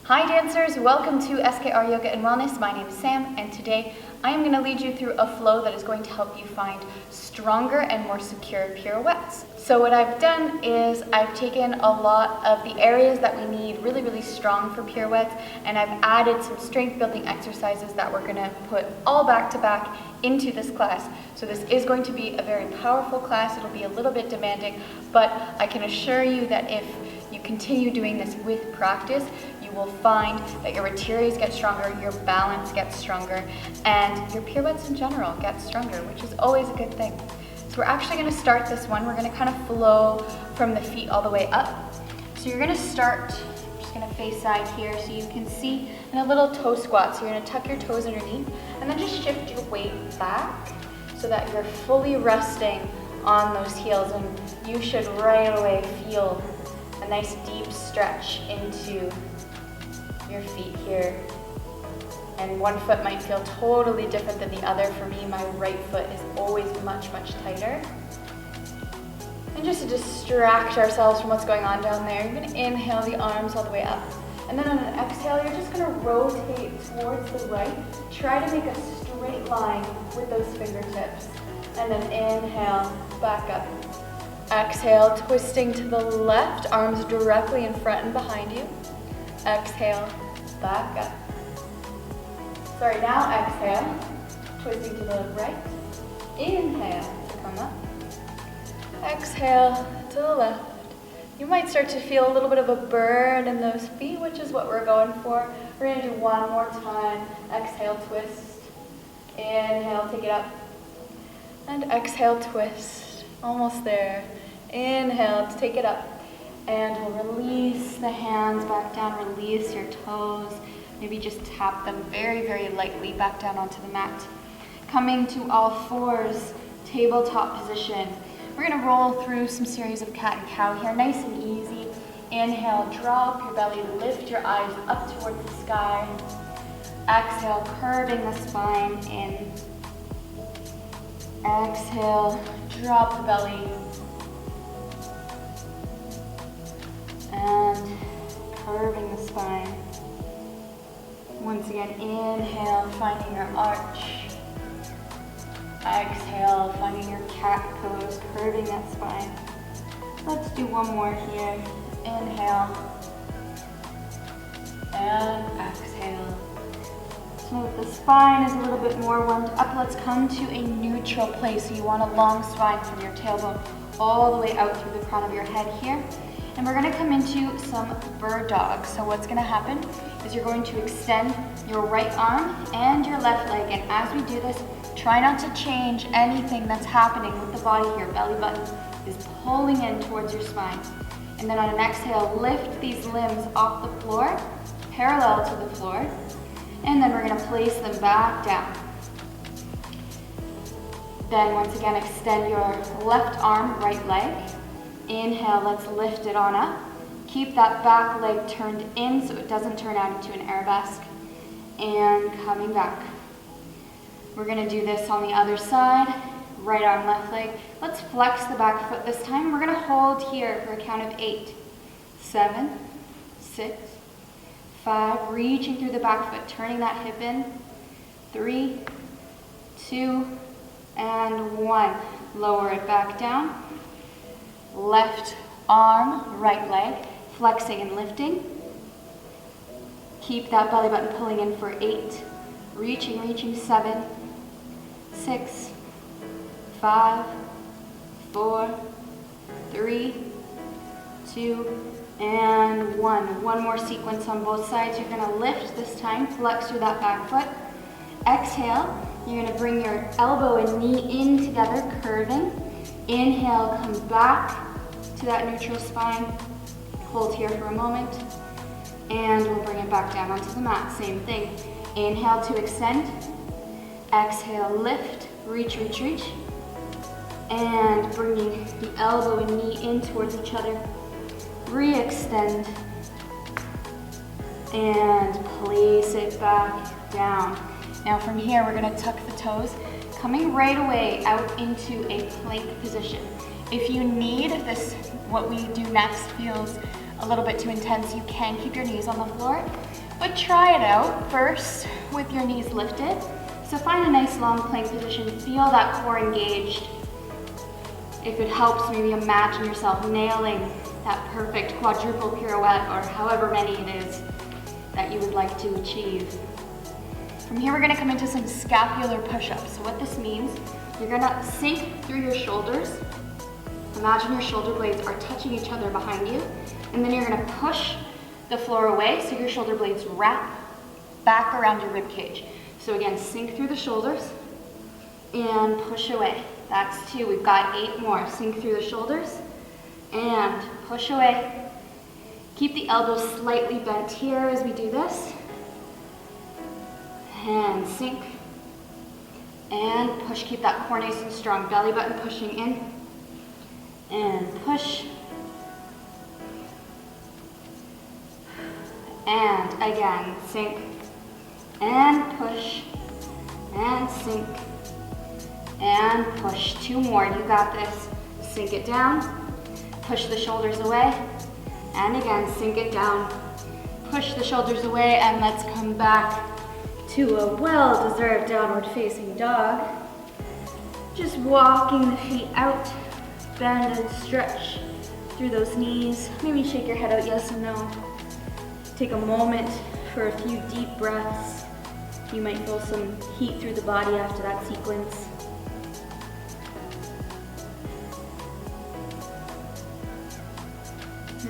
Hi dancers, welcome to SKR Yoga and Wellness. My name is Sam, and today I am going to lead you through a flow that is going to help you find stronger and more secure pirouettes. So what I've done is I've taken a lot of the areas that we need really strong for pirouettes, and I've added some strength building exercises that we're going to put all back to back into this class. So this is going to be a very powerful class. It'll be a little bit demanding, but I can assure you that if you continue doing this with practice, you will find that your retires get stronger, your balance gets stronger, and your pirouettes in general get stronger, which is always a good thing. So we're actually going to start this one. We're going to kind of flow from the feet all the way up. So you're going to start, I'm just going to face side here so you can see, in a little toe squat. So you're going to tuck your toes underneath and then just shift your weight back so that you're fully resting on those heels, and you should right away feel a nice deep stretch into your feet here. And one foot might feel totally different than the other. For me, my right foot is always much tighter. And just to distract ourselves from what's going on down there, you're going to inhale the arms all the way up. And then on an exhale, you're just going to rotate towards the right. Try to make a straight line with those fingertips. And then inhale, back up. Exhale, twisting to the left, arms directly in front and behind you. Exhale, back up. Sorry, now exhale, twisting to the right. Inhale to come up. Exhale to the left. You might start to feel a little bit of a burn in those feet, which is what we're going for. We're going to do one more time. Exhale, twist. Inhale, take it up. And exhale, twist. Almost there. Inhale to take it up. And we'll release the hands back down, release your toes. Maybe just tap them very lightly back down onto the mat. Coming to all fours, tabletop position. We're gonna roll through some series of cat and cow here, nice and easy. Inhale, drop your belly, lift your eyes up towards the sky. Exhale, curving the spine in. Exhale, drop the belly. And curving the spine. Once again, inhale, finding your arch. Exhale, finding your cat pose, curving that spine. Let's do one more here. Inhale. And exhale. So the spine is a little bit more warmed up. Let's come to a neutral place. So you want a long spine from your tailbone all the way out through the crown of your head here. And we're going to come into some bird dog. So what's going to happen is you're going to extend your right arm and your left leg. And as we do this, try not to change anything that's happening with the body here. Belly button is pulling in towards your spine. And then on an exhale, lift these limbs off the floor, parallel to the floor. And then we're going to place them back down. Then once again, extend your left arm, right leg. Inhale, let's lift it on up. Keep that back leg turned in so it doesn't turn out into an arabesque. And coming back. We're going to do this on the other side. Right arm, left leg. Let's flex the back foot this time. We're going to hold here for a count of 8, 7, 6, 5. Reaching through the back foot, turning that hip in. 3, 2, and 1. Lower it back down. Left arm, right leg, flexing and lifting. Keep that belly button pulling in for 8. Reaching, 7, 6, 5, 4, 3, 2, and 1. One more sequence on both sides. You're going to lift this time, flex through that back foot. Exhale, you're going to bring your elbow and knee in together, curving. Inhale, come back to that neutral spine. Hold here for a moment. And we'll bring it back down onto the mat. Same thing. Inhale to extend. Exhale, lift, reach. And bringing the elbow and knee in towards each other. Re-extend. And place it back down. Now from here, we're going to tuck the toes, coming right away out into a plank position. If you need this, what we do next feels a little bit too intense, you can keep your knees on the floor, but try it out first with your knees lifted. So find a nice long plank position, feel that core engaged. If it helps, maybe imagine yourself nailing that perfect quadruple pirouette or however many it is that you would like to achieve. From here, we're gonna come into some scapular push-ups. So what this means, you're gonna sink through your shoulders. Imagine your shoulder blades are touching each other behind you, and then you're gonna push the floor away so your shoulder blades wrap back around your rib cage. So again, sink through the shoulders and push away. That's 2, we've got 8 more. Sink through the shoulders and push away. Keep the elbows slightly bent here as we do this. And sink and push. Keep that core nice and strong. Belly button pushing in and push. And again, sink and push and sink and push. 2 more, you got this. Sink it down, push the shoulders away, and again, sink it down, push the shoulders away, and let's come back to a well-deserved downward facing dog. Just walking the feet out, bend and stretch through those knees. Maybe shake your head out yes and no. Take a moment for a few deep breaths. You might feel some heat through the body after that sequence.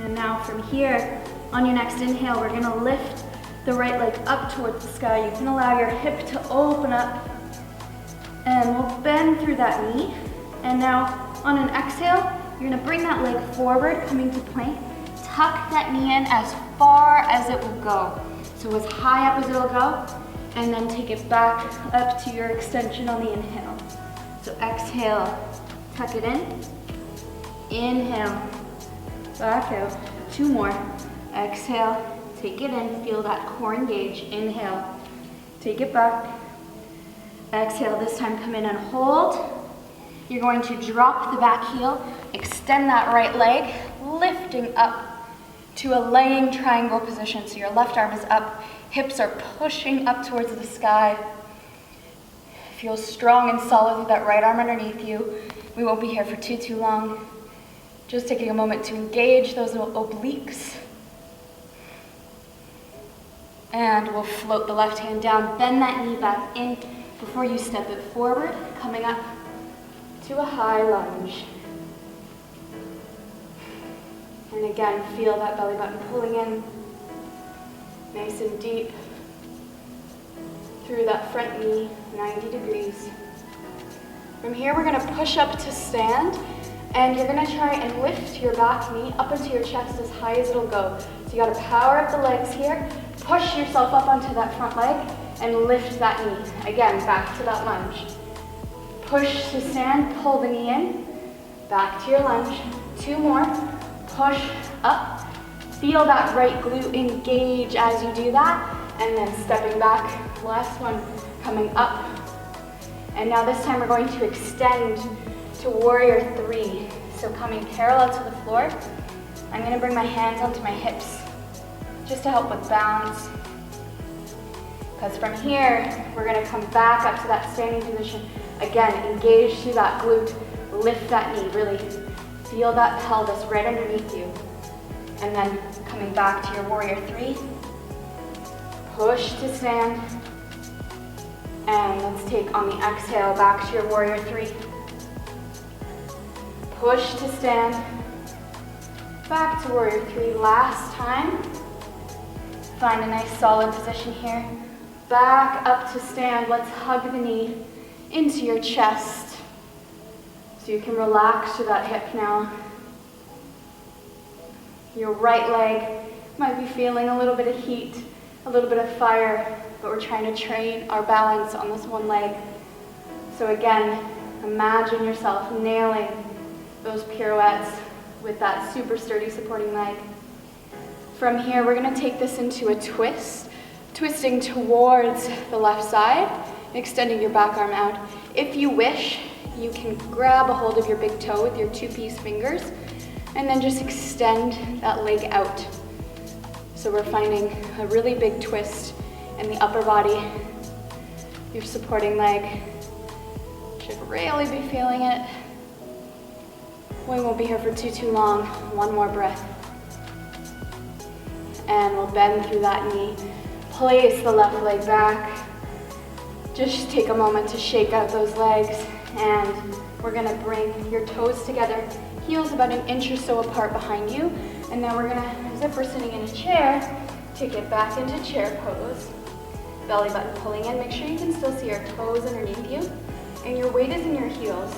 And now from here, on your next inhale, we're gonna lift the right leg up towards the sky. You can allow your hip to open up, and we'll bend through that knee. And now on an exhale, you're gonna bring that leg forward, coming to plank. Tuck that knee in as far as it will go. So as high up as it'll go, and then take it back up to your extension on the inhale. So exhale, tuck it in. Inhale, back out. 2 more. Exhale, take it in, feel that core engage. Inhale, take it back. Exhale, this time come in and hold. You're going to drop the back heel, extend that right leg, lifting up to a laying triangle position. So your left arm is up, hips are pushing up towards the sky. Feel strong and solid with that right arm underneath you. We won't be here for too long. Just taking a moment to engage those obliques. And we'll float the left hand down, bend that knee back in before you step it forward, coming up to a high lunge. And again, feel that belly button pulling in, nice and deep, through that front knee, 90 degrees. From here, we're gonna push up to stand, and you're gonna try and lift your back knee up into your chest as high as it'll go. So you gotta power up the legs here, push yourself up onto that front leg, and lift that knee. Again, back to that lunge. Push to stand, pull the knee in, back to your lunge. 2 more, push up. Feel that right glute engage as you do that, and then stepping back. Last one, coming up. And now this time we're going to extend to warrior 3. So coming parallel to the floor, I'm gonna bring my hands onto my hips just to help with balance. Because from here, we're gonna come back up to that standing position. Again, engage through that glute, lift that knee, really feel that pelvis right underneath you. And then coming back to your warrior 3, push to stand. And let's take on the exhale back to your warrior 3. Push to stand, back to warrior 3, last time. Find a nice solid position here. Back up to stand, let's hug the knee into your chest. So you can relax through that hip now. Your right leg might be feeling a little bit of heat, a little bit of fire, but we're trying to train our balance on this one leg. So again, imagine yourself nailing those pirouettes with that super sturdy supporting leg. From here, we're gonna take this into a twist, twisting towards the left side, extending your back arm out. If you wish, you can grab a hold of your big toe with your 2-piece fingers And then just extend that leg out. So we're finding a really big twist in the upper body. Your supporting leg should really be feeling it. We won't be here for too long. One more breath. And we'll bend through that knee. Place the left leg back. Just take a moment to shake out those legs. And we're gonna bring your toes together. Heels about an inch or so apart behind you. And then we're gonna, as if we're sitting in a chair, take it back into chair pose. Belly button pulling in. Make sure you can still see your toes underneath you. And your weight is in your heels.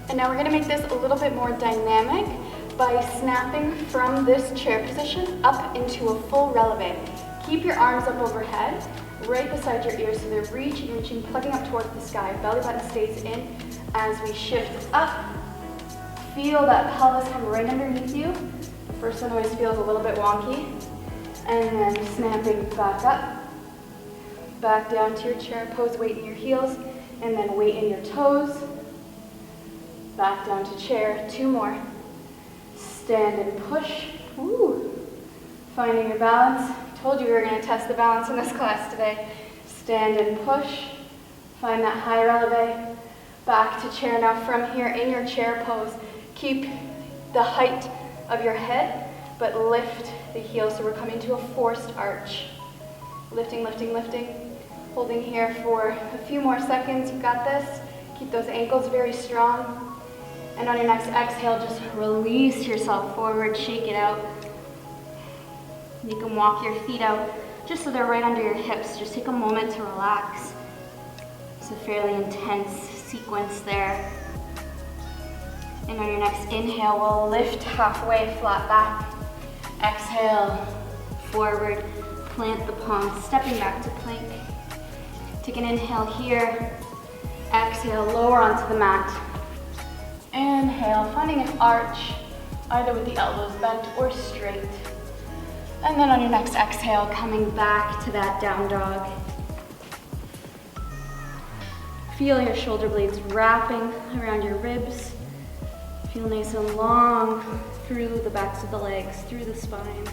And now we're gonna make this a little bit more dynamic by snapping from this chair position up into a full relevé. Keep your arms up overhead, right beside your ears, so they're reaching, plugging up towards the sky. Belly button stays in as we shift up. Feel that pelvis come right underneath you. First one always feels a little bit wonky. And then snapping back up. Back down to your chair pose, weight in your heels, and then weight in your toes. Back down to chair, 2 more. Stand and push. Woo. Finding your balance. Told you we were going to test the balance in this class today. Stand and push. Find that high relevé. Back to chair. Now from here in your chair pose, keep the height of your head, but lift the heels. So we're coming to a forced arch. Lifting, lifting, lifting. Holding here for a few more seconds. You've got this. Keep those ankles very strong. And on your next exhale, just release yourself forward, shake it out. You can walk your feet out just so they're right under your hips. Just take a moment to relax. It's a fairly intense sequence there. And on your next inhale, we'll lift halfway, flat back. Exhale, forward, plant the palms, stepping back to plank. Take an inhale here. Exhale, lower onto the mat. Inhale, finding an arch, either with the elbows bent or straight. And then on your next exhale, coming back to that down dog. Feel your shoulder blades wrapping around your ribs. Feel nice and long through the backs of the legs, through the spine.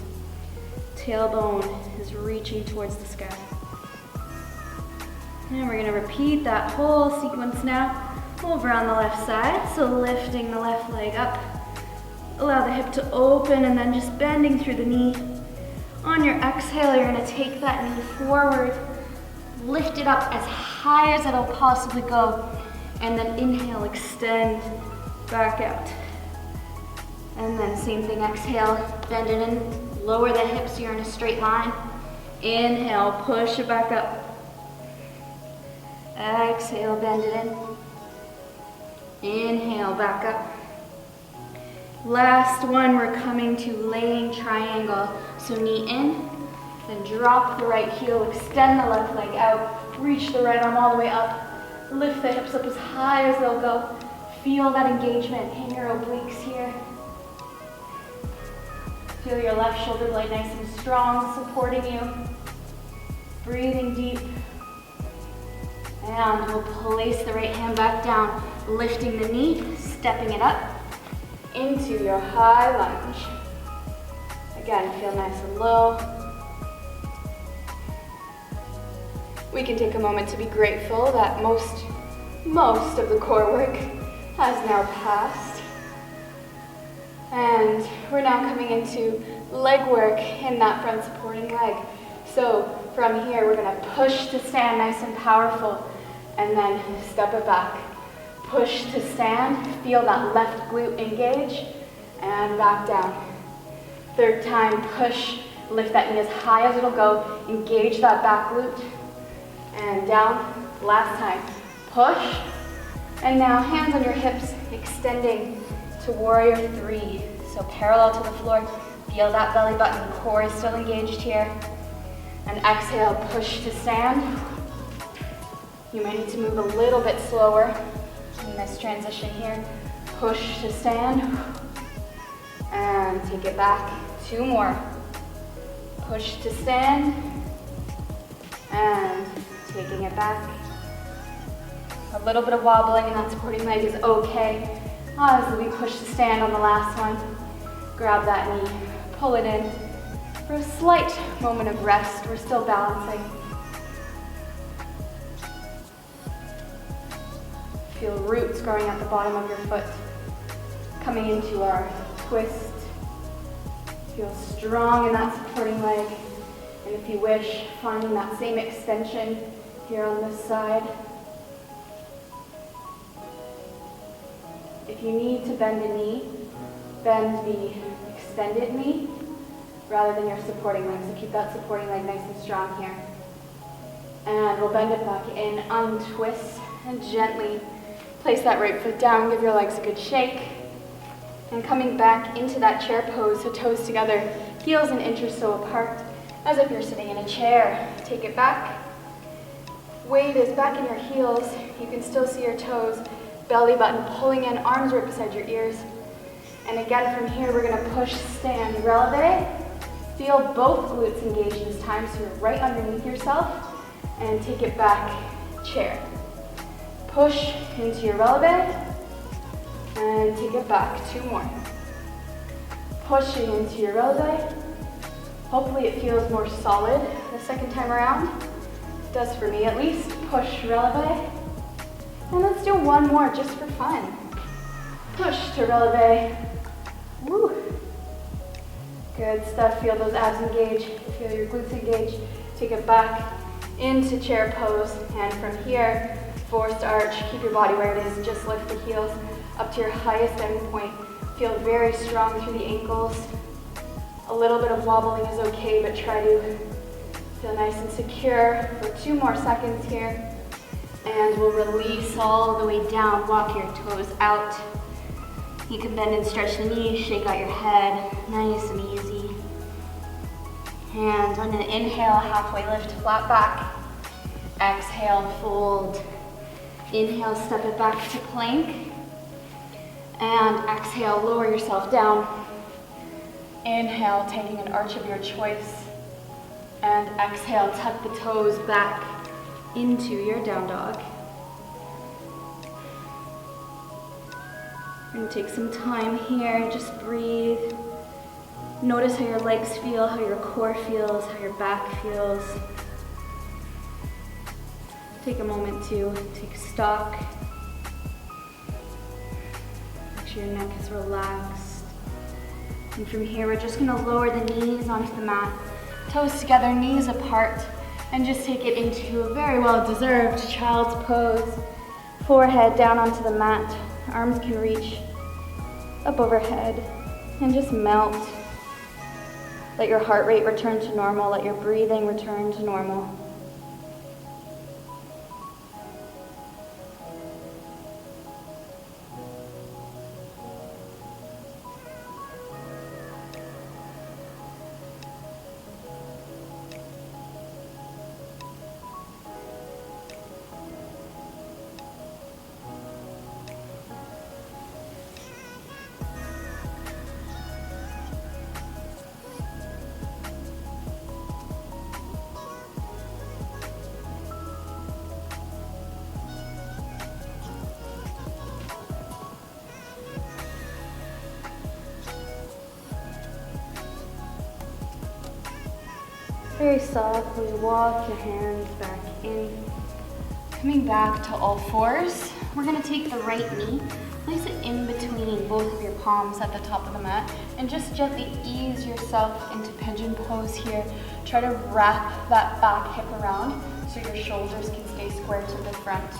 Tailbone is reaching towards the sky. And we're gonna repeat that whole sequence now. Over on the left side, so lifting the left leg up. Allow the hip to open and then just bending through the knee. On your exhale, you're gonna take that knee forward, lift it up as high as it'll possibly go, and then inhale, extend back out. And then same thing, exhale, bend it in, lower the hips, you're in a straight line. Inhale, push it back up. Exhale, bend it in. Inhale, back up. Last one, we're coming to laying triangle. So knee in, then drop the right heel, extend the left leg out, reach the right arm all the way up, lift the hips up as high as they'll go. Feel that engagement in your obliques here. Feel your left shoulder blade nice and strong, supporting you. Breathing deep. And we'll place the right hand back down, lifting the knee, stepping it up into your high lunge. Again, feel nice and low. We can take a moment to be grateful that most of the core work has now passed. And we're now coming into leg work in that front supporting leg. So from here, we're gonna push to stand nice and powerful, and then step it back. Push to stand, feel that left glute engage, and back down. Third time, push, lift that knee as high as it'll go, engage that back glute, and down. Last time, push, and now hands on your hips, extending to warrior 3. So parallel to the floor, feel that belly button, core is still engaged here. And exhale, push to stand. You might need to move a little bit slower in this transition here. Push to stand. And take it back. 2 more. Push to stand. And taking it back. A little bit of wobbling in that supporting leg is okay. As we push to stand on the last one, grab that knee, pull it in for a slight moment of rest. We're still balancing. Feel roots growing at the bottom of your foot, coming into our twist. Feel strong in that supporting leg. And if you wish, finding that same extension here on this side. If you need to bend a knee, bend the extended knee rather than your supporting leg. So keep that supporting leg nice and strong here. And we'll bend it back in, untwist, and gently place that right foot down. Give your legs a good shake. And coming back into that chair pose, so toes together, heels an inch or so apart, as if you're sitting in a chair. Take it back. Weight is back in your heels. You can still see your toes. Belly button pulling in, arms right beside your ears. And again from here, we're gonna push, stand, relevé. Feel both glutes engaged this time, so you're right underneath yourself. And take it back, chair. Push into your relevé. And take it back, 2 more. Pushing into your relevé. Hopefully it feels more solid the second time around. It does for me at least. Push, relevé. And let's do 1 more just for fun. Push to relevé. Woo. Good stuff. Feel those abs engage. Feel your glutes engage. Take it back into chair pose. And from here, forced arch. Keep your body where it is. Just lift the heels up to your highest end point. Feel very strong through the ankles. A little bit of wobbling is okay, but try to feel nice and secure for 2 more seconds here. And we'll release all the way down. Walk your toes out. You can bend and stretch the knees, shake out your head, nice and easy. And on an inhale, halfway lift, flat back. Exhale, fold. Inhale, step it back to plank. And exhale, lower yourself down. Inhale, taking an arch of your choice. And exhale, tuck the toes back into your down dog. We're going to take some time here, just breathe. Notice how your legs feel, how your core feels, how your back feels. Take a moment to take stock. Make sure your neck is relaxed. And from here, we're just going to lower the knees onto the mat. Toes together, knees apart. And just take it into a very well-deserved child's pose. Forehead down onto the mat. Arms can reach up overhead. And just melt. Let your heart rate return to normal. Let your breathing return to normal. Very softly walk your hands back in. Coming back to all fours, we're going to take the right knee, place it in between both of your palms at the top of the mat, and just gently ease yourself into pigeon pose here. Try to wrap that back hip around so your shoulders can stay square to the front.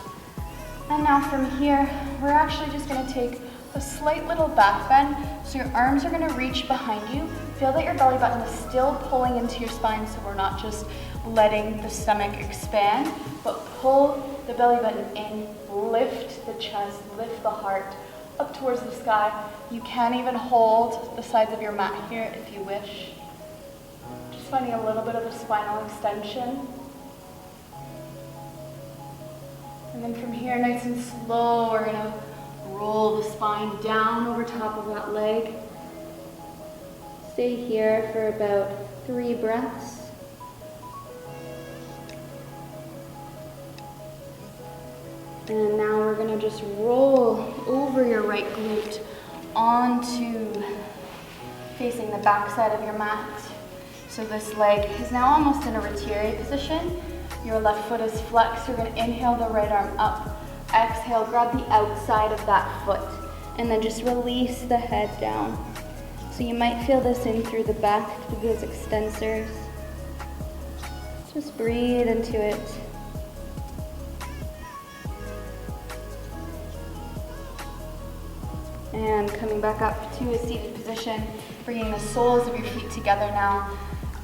And now from here, we're actually just going to take a slight little back bend, so your arms are going to reach behind you. Feel that your belly button is still pulling into your spine, so we're not just letting the stomach expand, but pull the belly button in, lift the chest, lift the heart up towards the sky. You can even hold the sides of your mat here if you wish. Just finding a little bit of a spinal extension. And then from here, nice and slow, we're going to roll the spine down over top of that leg. Stay here for about 3 breaths. And now we're gonna just roll over your right glute onto facing the back side of your mat. So this leg is now almost in a retiré position. Your left foot is flexed. You're gonna inhale the right arm up. Exhale, grab the outside of that foot. And then just release the head down. So you might feel this in through the back, through those extensors. Just breathe into it. And coming back up to a seated position, bringing the soles of your feet together now.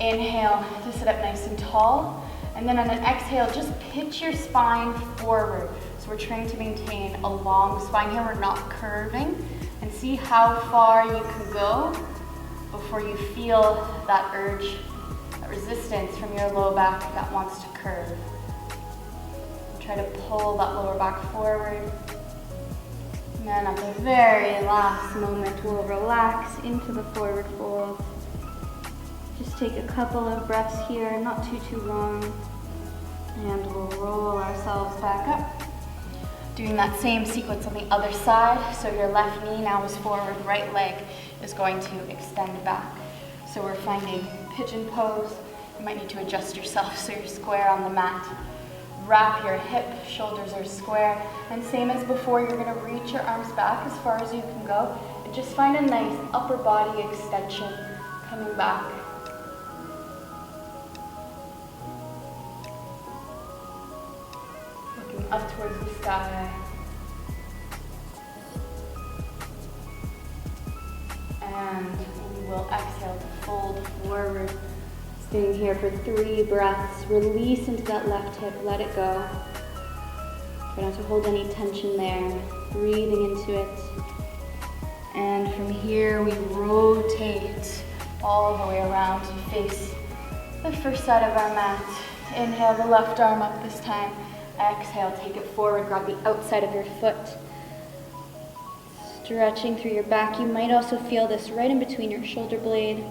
Inhale to sit up nice and tall. And then on an exhale, just pitch your spine forward. So we're trying to maintain a long spine here. We're not curving. And see how far you can go before you feel that urge, that resistance from your low back that wants to curve. Try to pull that lower back forward. And then at the very last moment, we'll relax into the forward fold. Just take a couple of breaths here, not too long. And we'll roll ourselves back up. Doing that same sequence on the other side. So your left knee now is forward, right leg is going to extend back. So we're finding pigeon pose. You might need to adjust yourself so you're square on the mat. Wrap your hip, shoulders are square. And same as before, you're gonna reach your arms back as far as you can go. And just find a nice upper body extension coming back. Looking up towards the sky. And we will exhale to fold forward. Staying here for 3 breaths. Release into that left hip, let it go. Try not to hold any tension there. Breathing into it. And from here we rotate all the way around to face the first side of our mat. Inhale the left arm up this time. Exhale, take it forward, grab the outside of your foot. Stretching through your back. You might also feel this right in between your shoulder blade.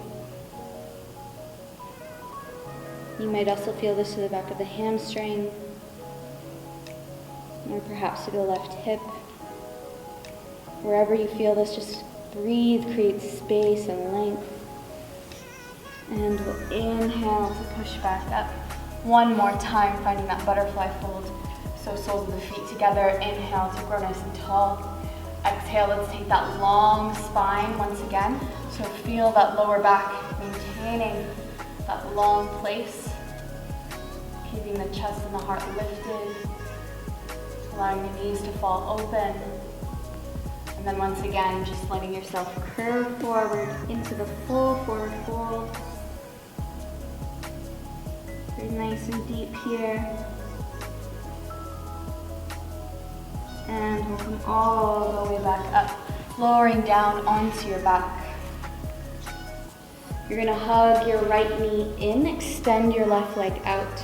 You might also feel this to the back of the hamstring, or perhaps to the left hip. Wherever you feel this, just breathe, create space and length. And we'll inhale to push back up. One more time, finding that butterfly fold. So soles of the feet together. Inhale to grow nice and tall. Exhale, let's take that long spine once again. So feel that lower back, maintaining that long place. Keeping the chest and the heart lifted. Allowing the knees to fall open. And then once again, just letting yourself curve forward into the full forward fold. Very nice and deep here. And we'll come all the way back up, lowering down onto your back. You're gonna hug your right knee in, extend your left leg out.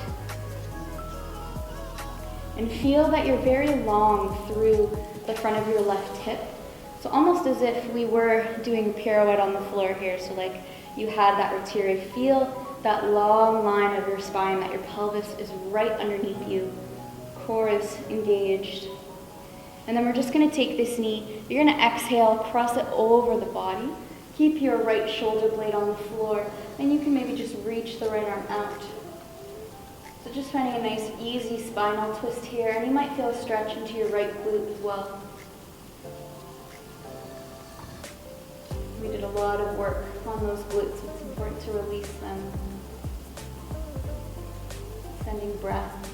And feel that you're very long through the front of your left hip. So almost as if we were doing a pirouette on the floor here. So like you had that retiré. Feel that long line of your spine, that your pelvis is right underneath you. Core is engaged. And then we're just gonna take this knee, you're gonna exhale, cross it over the body. Keep your right shoulder blade on the floor, and you can maybe just reach the right arm out. So just finding a nice easy spinal twist here, and you might feel a stretch into your right glute as well. We did a lot of work on those glutes, so it's important to release them. Sending breath.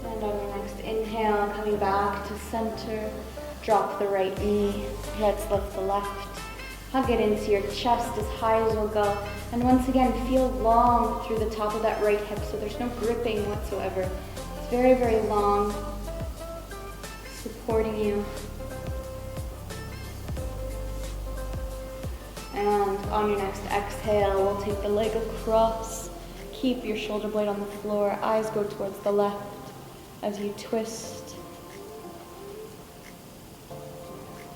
And on your next inhale, coming back to center, drop the right knee, let's lift the left. Hug it into your chest as high as you'll go. And once again, feel long through the top of that right hip, so there's no gripping whatsoever. It's very, very long, supporting you. And on your next exhale, we'll take the leg across. Keep your shoulder blade on the floor, eyes go towards the left as you twist.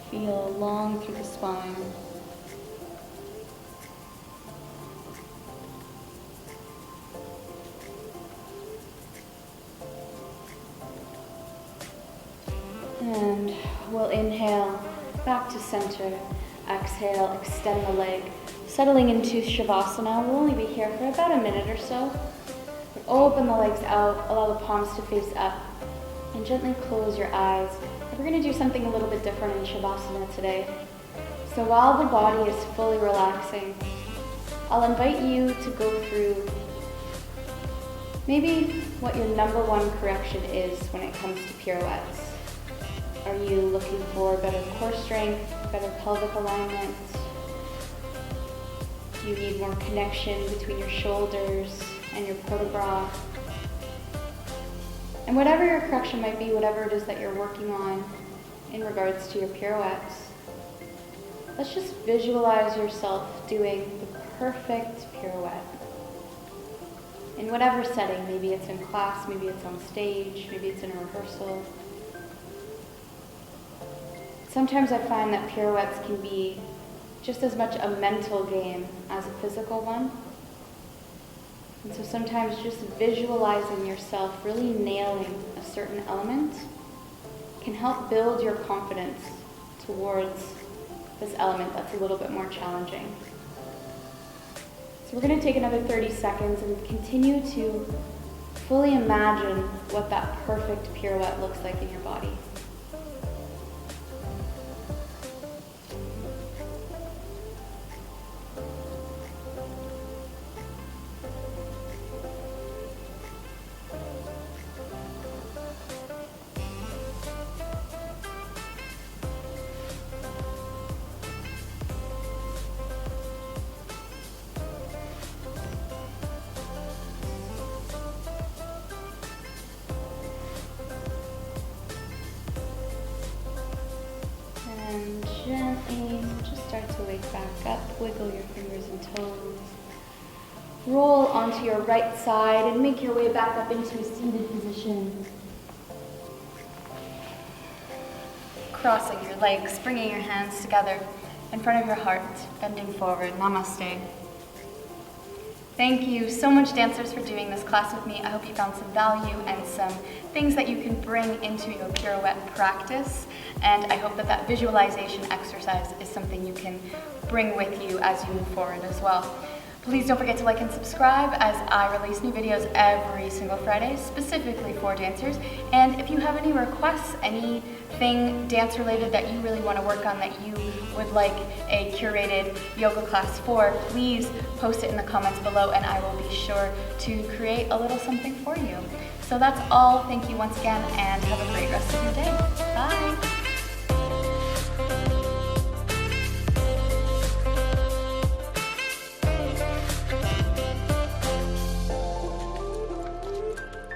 Feel long through the spine. And we'll inhale back to center. Exhale, extend the leg. Settling into Shavasana. We'll only be here for about a minute or so. Open the legs out, allow the palms to face up, and gently close your eyes. We're going to do something a little bit different in Shavasana today. So while the body is fully relaxing, I'll invite you to go through maybe what your number one correction is when it comes to pirouettes. Are you looking for better core strength, better pelvic alignment? Do you need more connection between your shoulders and your port de bras? And whatever your correction might be, whatever it is that you're working on in regards to your pirouettes, let's just visualize yourself doing the perfect pirouette. In whatever setting, maybe it's in class, maybe it's on stage, maybe it's in a rehearsal. Sometimes I find that pirouettes can be just as much a mental game as a physical one. And so sometimes just visualizing yourself really nailing a certain element can help build your confidence towards this element that's a little bit more challenging. So we're going to take another 30 seconds and continue to fully imagine what that perfect pirouette looks like in your body. And gently just start to wake back up, wiggle your fingers and toes. Roll onto your right side and make your way back up into a seated position. Crossing your legs, bringing your hands together in front of your heart, bending forward. Namaste. Thank you so much, dancers, for doing this class with me. I hope you found some value and some things that you can bring into your pirouette practice. And I hope that that visualization exercise is something you can bring with you as you move forward as well. Please don't forget to like and subscribe as I release new videos every single Friday, specifically for dancers. And if you have any requests, anything dance related that you really want to work on that you would like a curated yoga class for, please post it in the comments below and I will be sure to create a little something for you. So that's all. Thank you once again and have a great rest of your day. Bye.